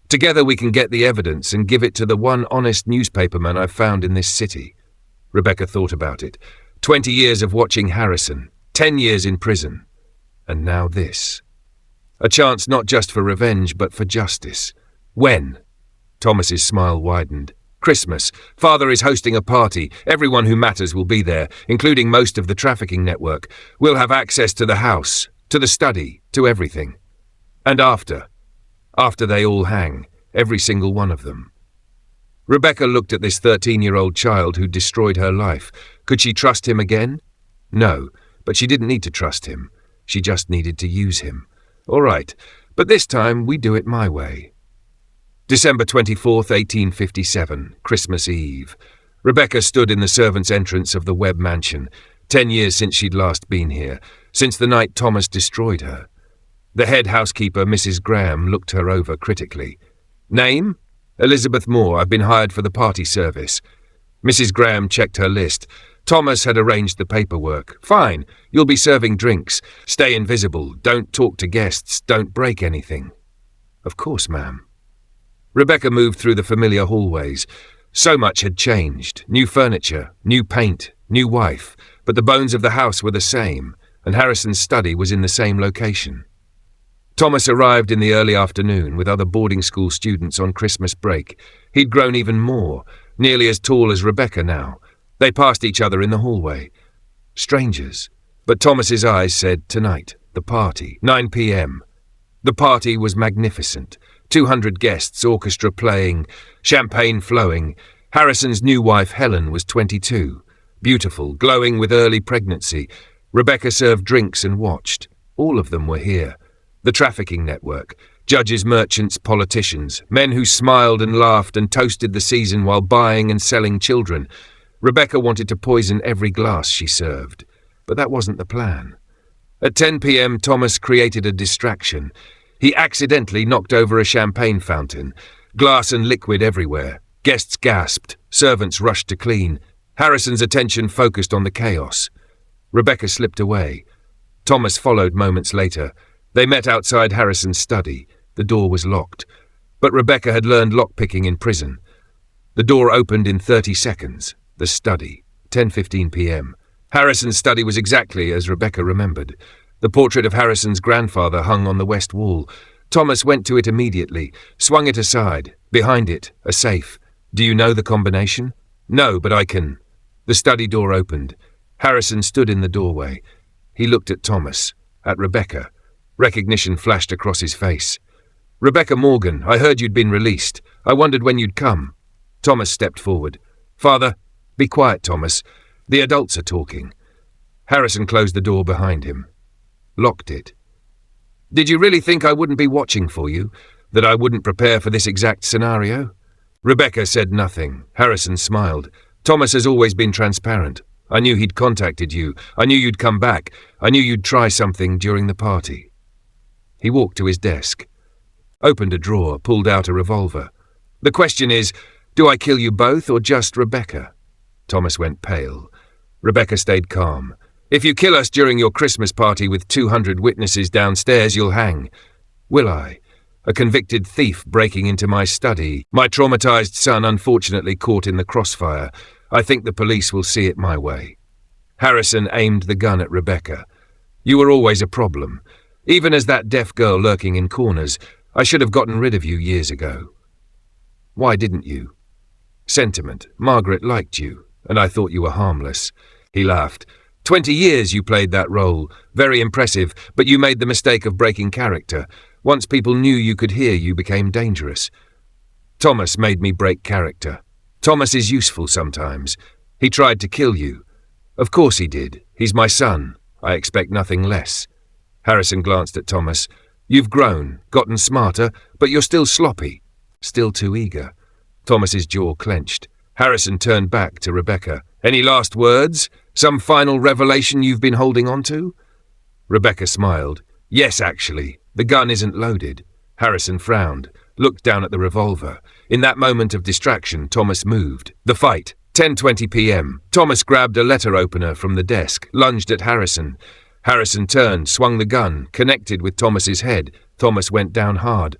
Together we can get the evidence and give it to the one honest newspaperman I've found in this city." Rebecca thought about it. 20 years of watching Harrison, 10 years in prison, and now this. A chance not just for revenge, but for justice. "When?" Thomas's smile widened. "Christmas. Father is hosting a party. Everyone who matters will be there, including most of the trafficking network. We'll have access to the house, to the study, to everything. And after they all hang, every single one of them." Rebecca looked at this 13-year-old child who'd destroyed her life. Could she trust him again? No, but she didn't need to trust him. She just needed to use him. All right, but this time we do it my way. December 24th, 1857, Christmas Eve. Rebecca stood in the servants' entrance of the Webb mansion, 10 years since she'd last been here, since the night Thomas destroyed her. The head housekeeper, Mrs. Graham, looked her over critically. Name? Elizabeth Moore. I've been hired for the party service. Mrs. Graham checked her list. Thomas had arranged the paperwork. Fine. You'll be serving drinks. Stay invisible. Don't talk to guests. Don't break anything. Of course, ma'am. Rebecca moved through the familiar hallways. So much had changed. New furniture, new paint, new wife. But the bones of the house were the same, and Harrison's study was in the same location. Thomas arrived in the early afternoon with other boarding school students on Christmas break. He'd grown even more, nearly as tall as Rebecca now. They passed each other in the hallway. Strangers. But Thomas's eyes said, tonight, the party, 9 p.m. The party was magnificent. 200 guests, orchestra playing, champagne flowing. Harrison's new wife, Helen, was 22. Beautiful, glowing with early pregnancy. Rebecca served drinks and watched. All of them were here. The trafficking network, judges, merchants, politicians, men who smiled and laughed and toasted the season while buying and selling children. Rebecca wanted to poison every glass she served, but that wasn't the plan. At 10 p.m., Thomas created a distraction. He accidentally knocked over a champagne fountain. Glass and liquid everywhere. Guests gasped. Servants rushed to clean. Harrison's attention focused on the chaos. Rebecca slipped away. Thomas followed moments later. They met outside Harrison's study. The door was locked. But Rebecca had learned lockpicking in prison. The door opened in 30 seconds. The study. 10:15 p.m. Harrison's study was exactly as Rebecca remembered. The portrait of Harrison's grandfather hung on the west wall. Thomas went to it immediately, swung it aside. Behind it, a safe. Do you know the combination? No, but I can. The study door opened. Harrison stood in the doorway. He looked at Thomas, at Rebecca. Recognition flashed across his face. Rebecca Morgan, I heard you'd been released. I wondered when you'd come. Thomas stepped forward. Father, be quiet, Thomas. The adults are talking. Harrison closed the door behind him. Locked it. Did you really think I wouldn't be watching for you? That I wouldn't prepare for this exact scenario? Rebecca said nothing. Harrison smiled. Thomas has always been transparent. I knew he'd contacted you. I knew you'd come back. I knew you'd try something during the party. He walked to his desk, opened a drawer, pulled out a revolver. The question is, do I kill you both or just Rebecca? Thomas went pale. Rebecca stayed calm. If you kill us during your Christmas party with 200 witnesses downstairs, you'll hang. Will I? A convicted thief breaking into my study. My traumatized son unfortunately caught in the crossfire. I think the police will see it my way. Harrison aimed the gun at Rebecca. You were always a problem. Even as that deaf girl lurking in corners, I should have gotten rid of you years ago. Why didn't you? Sentiment. Margaret liked you, and I thought you were harmless. He laughed. 20 years you played that role. Very impressive, but you made the mistake of breaking character. Once people knew you could hear, you became dangerous. Thomas made me break character. Thomas is useful sometimes. He tried to kill you. Of course he did. He's my son. I expect nothing less. Harrison glanced at Thomas. You've grown, gotten smarter, but you're still sloppy. Still too eager. Thomas's jaw clenched. Harrison turned back to Rebecca. Any last words? Some final revelation you've been holding on to? Rebecca smiled. Yes, actually. The gun isn't loaded. Harrison frowned, looked down at the revolver. In that moment of distraction, Thomas moved. The fight. 10:20 p.m. Thomas grabbed a letter opener from the desk, lunged at Harrison. Harrison turned, swung the gun, connected with Thomas's head. Thomas went down hard.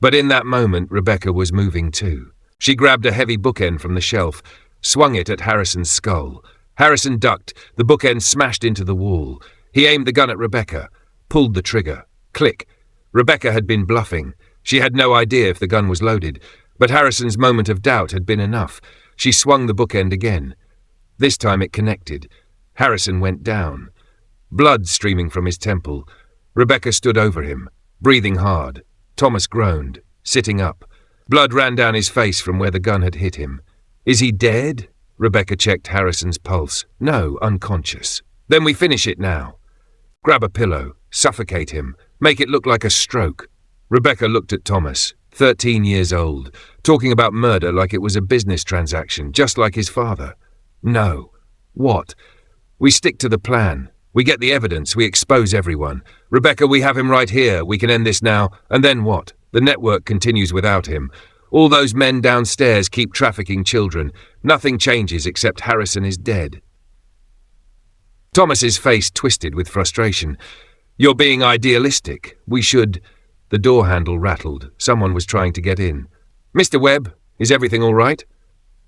But in that moment, Rebecca was moving too. She grabbed a heavy bookend from the shelf, swung it at Harrison's skull. Harrison ducked. The bookend smashed into the wall. He aimed the gun at Rebecca, pulled the trigger. Click. Rebecca had been bluffing. She had no idea if the gun was loaded, but Harrison's moment of doubt had been enough. She swung the bookend again. This time it connected. Harrison went down. Blood streaming from his temple. Rebecca stood over him, breathing hard. Thomas groaned, sitting up. Blood ran down his face from where the gun had hit him. Is he dead? Rebecca checked Harrison's pulse. No, unconscious. Then we finish it now. Grab a pillow, suffocate him, make it look like a stroke. Rebecca looked at Thomas, 13 years old, talking about murder like it was a business transaction, just like his father. No. What? We stick to the plan. We get the evidence, we expose everyone. Rebecca, we have him right here, we can end this now, and then what? The network continues without him. All those men downstairs keep trafficking children. Nothing changes except Harrison is dead. Thomas's face twisted with frustration. You're being idealistic. We should... The door handle rattled. Someone was trying to get in. Mr. Webb, is everything all right?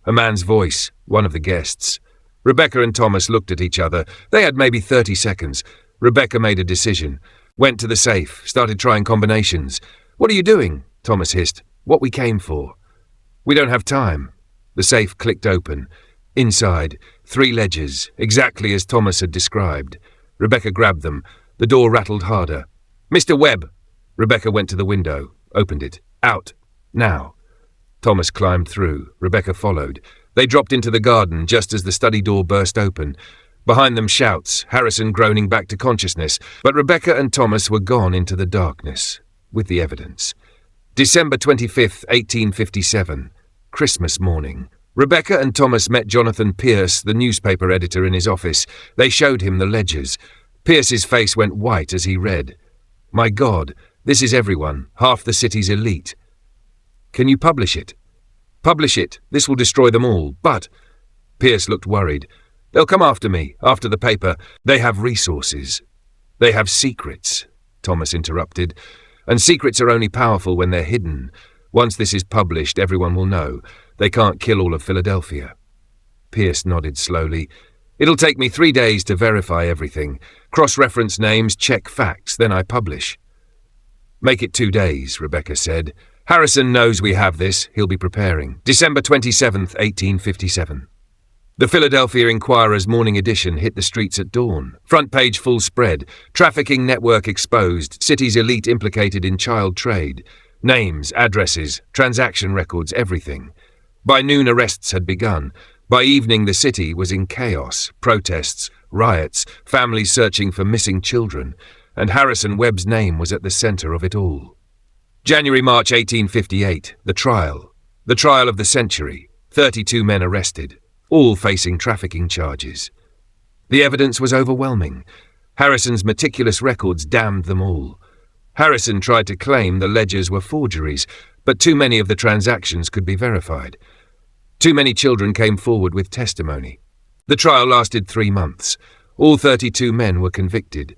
A man's voice, one of the guests. Rebecca and Thomas looked at each other. They had maybe 30 seconds. Rebecca made a decision. Went to the safe, started trying combinations. What are you doing? Thomas hissed. What we came for. We don't have time. The safe clicked open. Inside, 3 ledgers, exactly as Thomas had described. Rebecca grabbed them. The door rattled harder. Mr. Webb! Rebecca went to the window, opened it. Out. Now. Thomas climbed through. Rebecca followed. They dropped into the garden just as the study door burst open. Behind them shouts, Harrison groaning back to consciousness, but Rebecca and Thomas were gone into the darkness, with the evidence. December 25th, 1857. Christmas morning. Rebecca and Thomas met Jonathan Pierce, the newspaper editor, in his office. They showed him the ledgers. Pierce's face went white as he read. My God, this is everyone, half the city's elite. Can you publish it? Publish it. This will destroy them all. But... Pierce looked worried. They'll come after me, after the paper. They have resources. They have secrets, Thomas interrupted. And secrets are only powerful when they're hidden. Once this is published, everyone will know. They can't kill all of Philadelphia. Pierce nodded slowly. It'll take me 3 days to verify everything. Cross-reference names, check facts, then I publish. Make it 2 days, Rebecca said. Harrison knows we have this. He'll be preparing. December 27th, 1857. The Philadelphia Inquirer's morning edition hit the streets at dawn. Front page full spread. Trafficking network exposed. City's elite implicated in child trade. Names, addresses, transaction records, everything. By noon, arrests had begun. By evening, the city was in chaos. Protests, riots, families searching for missing children. And Harrison Webb's name was at the center of it all. January-March 1858. The trial. The trial of the century. 32 men arrested. All facing trafficking charges. The evidence was overwhelming. Harrison's meticulous records damned them all. Harrison tried to claim the ledgers were forgeries, but too many of the transactions could be verified. Too many children came forward with testimony. The trial lasted 3 months. All 32 men were convicted.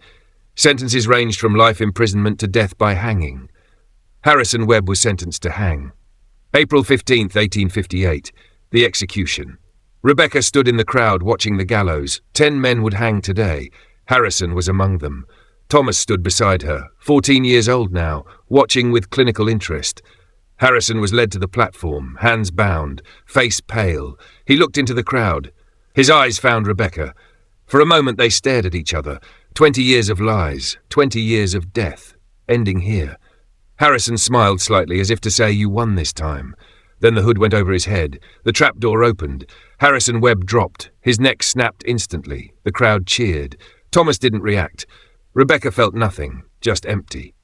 Sentences ranged from life imprisonment to death by hanging. Harrison Webb was sentenced to hang. April 15th, 1858. The execution. Rebecca stood in the crowd watching the gallows. 10 men would hang today. Harrison was among them. Thomas stood beside her, 14 years old now, watching with clinical interest. Harrison was led to the platform, hands bound, face pale. He looked into the crowd. His eyes found Rebecca. For a moment they stared at each other. 20 years of lies, 20 years of death, ending here. Harrison smiled slightly as if to say, you won this time. Then the hood went over his head. The trapdoor opened. Harrison Webb dropped. His neck snapped instantly. The crowd cheered. Thomas didn't react. Rebecca felt nothing, just empty.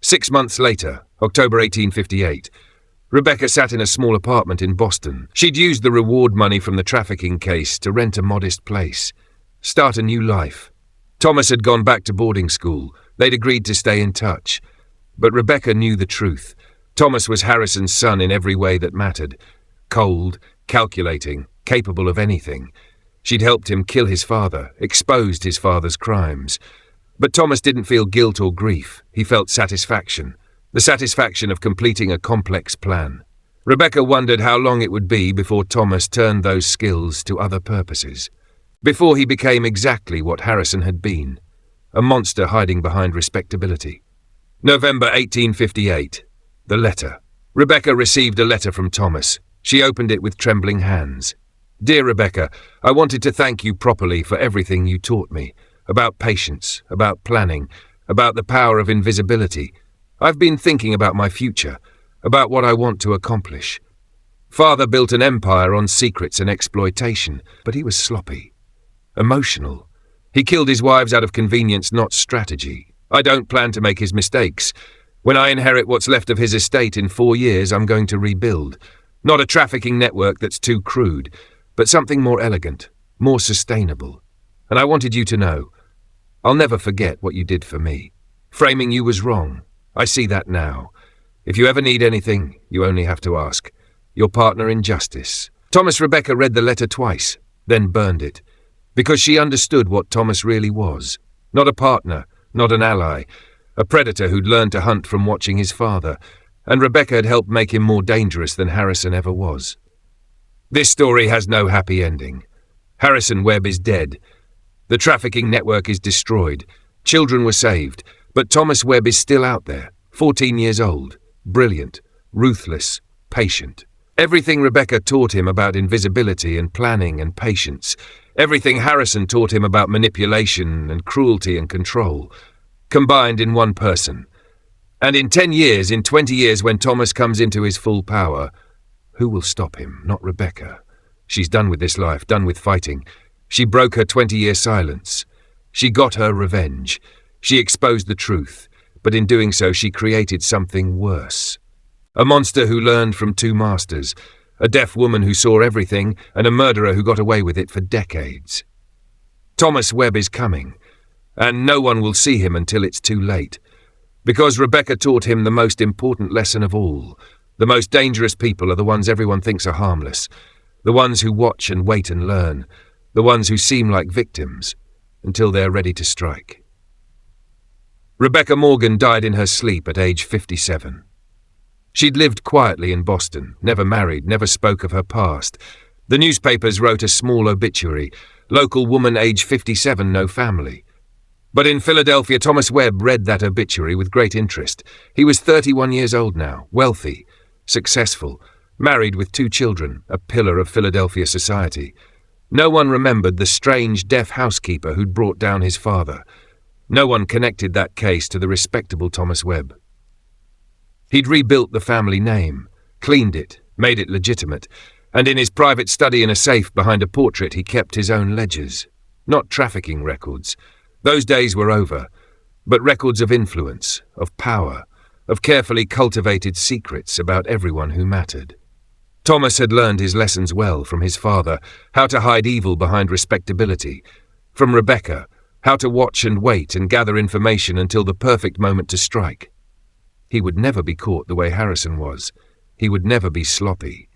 6 months later, October 1858, Rebecca sat in a small apartment in Boston. She'd used the reward money from the trafficking case to rent a modest place. Start a new life. Thomas had gone back to boarding school. They'd agreed to stay in touch. But Rebecca knew the truth. Thomas was Harrison's son in every way that mattered. Cold, calculating, capable of anything. She'd helped him kill his father, exposed his father's crimes. But Thomas didn't feel guilt or grief. He felt satisfaction. The satisfaction of completing a complex plan. Rebecca wondered how long it would be before Thomas turned those skills to other purposes. Before he became exactly what Harrison had been. A monster hiding behind respectability. November 1858. The letter. Rebecca received a letter from Thomas. She opened it with trembling hands. Dear Rebecca, I wanted to thank you properly for everything you taught me. About patience, about planning, about the power of invisibility. I've been thinking about my future. about what I want to accomplish. Father built an empire on secrets and exploitation, but he was sloppy. Emotional. He killed his wives out of convenience, not strategy. I don't plan to make his mistakes. When I inherit what's left of his estate in 4 years, I'm going to rebuild. Not a trafficking network that's too crude, but something more elegant, more sustainable. And I wanted you to know, I'll never forget what you did for me. Framing you was wrong. I see that now. If you ever need anything, you only have to ask. Your partner in justice. Thomas. Rebecca read the letter twice, then burned it, because she understood what Thomas really was. Not a partner, not an ally, a predator who'd learned to hunt from watching his father, and Rebecca had helped make him more dangerous than Harrison ever was. This story has no happy ending. Harrison Webb is dead. The trafficking network is destroyed. Children were saved, but Thomas Webb is still out there, 14 years old, brilliant, ruthless, patient. Everything Rebecca taught him about invisibility and planning and patience, everything Harrison taught him about manipulation and cruelty and control, combined in one person. And in 10 years, in 20 years, when Thomas comes into his full power, who will stop him? Not Rebecca. She's done with this life, done with fighting. She broke her 20-year silence. She got her revenge. She exposed the truth, but in doing so she created something worse. A monster who learned from 2 masters, a deaf woman who saw everything, and a murderer who got away with it for decades. Thomas Webb is coming, and no one will see him until it's too late. Because Rebecca taught him the most important lesson of all. The most dangerous people are the ones everyone thinks are harmless, the ones who watch and wait and learn, the ones who seem like victims, until they're ready to strike. Rebecca Morgan died in her sleep at age 57. She'd lived quietly in Boston, never married, never spoke of her past. The newspapers wrote a small obituary, local woman age 57, no family. But in Philadelphia, Thomas Webb read that obituary with great interest. He was 31 years old now, wealthy, successful, married with 2 children, a pillar of Philadelphia society. No one remembered the strange deaf housekeeper who'd brought down his father. No one connected that case to the respectable Thomas Webb. He'd rebuilt the family name, cleaned it, made it legitimate, and in his private study in a safe behind a portrait he kept his own ledgers. Not trafficking records. Those days were over, but records of influence, of power, of carefully cultivated secrets about everyone who mattered. Thomas had learned his lessons well from his father, how to hide evil behind respectability, from Rebecca, how to watch and wait and gather information until the perfect moment to strike. He would never be caught the way Harrison was. He would never be sloppy.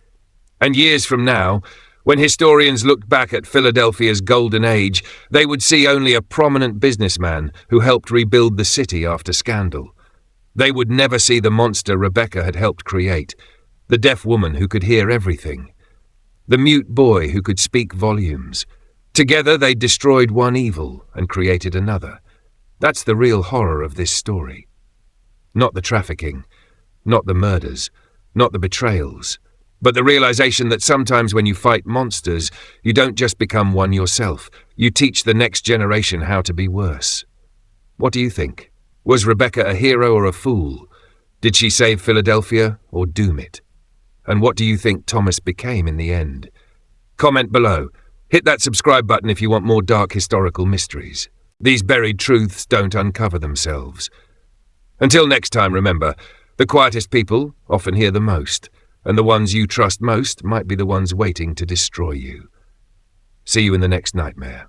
And years from now, when historians looked back at Philadelphia's golden age, they would see only a prominent businessman who helped rebuild the city after scandal. They would never see the monster Rebecca had helped create, the deaf woman who could hear everything, the mute boy who could speak volumes. Together they destroyed one evil and created another. That's the real horror of this story. Not the trafficking, not the murders, not the betrayals, but the realization that sometimes when you fight monsters, you don't just become one yourself. You teach the next generation how to be worse. What do you think? Was Rebecca a hero or a fool? Did she save Philadelphia or doom it? And what do you think Thomas became in the end? Comment below. Hit that subscribe button if you want more dark historical mysteries. These buried truths don't uncover themselves. Until next time, remember, the quietest people often hear the most, and the ones you trust most might be the ones waiting to destroy you. See you in the next nightmare.